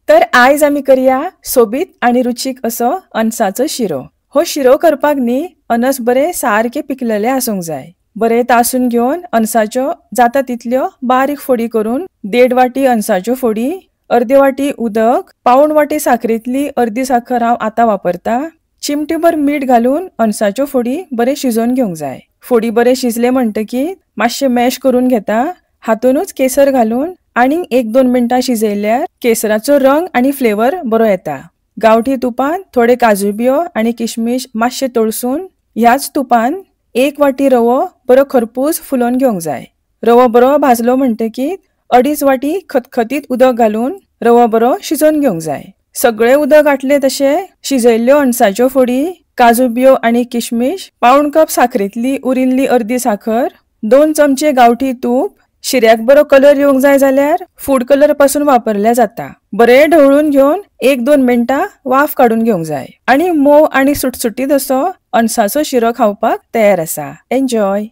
तर आयज आमी करया सोबीत आणि रुचीक असो अनसाचो शिरो। हो शिरो करपाक न्ही अनस बरे सारखे पिकलेले आसूंक जाय। बरे तासून घेवन अनसाच्यो जाता तितल्यो बारीक फोडी करून 1.5 वाटी अनसाच्यो फोडी, अर्दी वाटी उदक, पाऊण वाटी साखरेंतली अर्दी साखर हांव आतां वापरता, चिमटीभर मीठ घालून अनसाच्यो फोडी बरे शिजोवन घेवंक जाय। फोडी बरे शिजले म्हणटकीर मातशे मॅश करून घेता, हातूनच केसर घालून आणि 1-2 मिनटां शिजयल्यार केसराचो रंग आणि फ्लेवर बरो येता। गावठी तुपान थोडे काजू बियो आणि किशमिश मातशे तळसून ह्याच तुपान 1 वाटी रवो बरो खरपूस फुलोवन घेवंक जाय। रवो बरो भाजलो म्हणटकीर 2.5 वाटी खतखतीत उदक घालून रवो बरो शिजोवन घेवंक जाय। सगळे उदक घातले तशे शिजयल्ल्यो अणसाच्यो फोडी, काजू बियो आणि किशमिश, पाऊण कप साखरेंतली उरिल्ली अर्दी साखर, 2 चमचे गावठी तूप, शिऱ्याक बरो कलर येवंक जाय जाल्यार फूड कलर पासून वापरल्या जाता। बरे ढवळून घेवन 1-2 मिनटां वाफ काढून घेवंक जाय आणि मोव आणि सुटसुटीत असो अणसाचो शिरो खावपाक तयार आसा। एन्जॉय।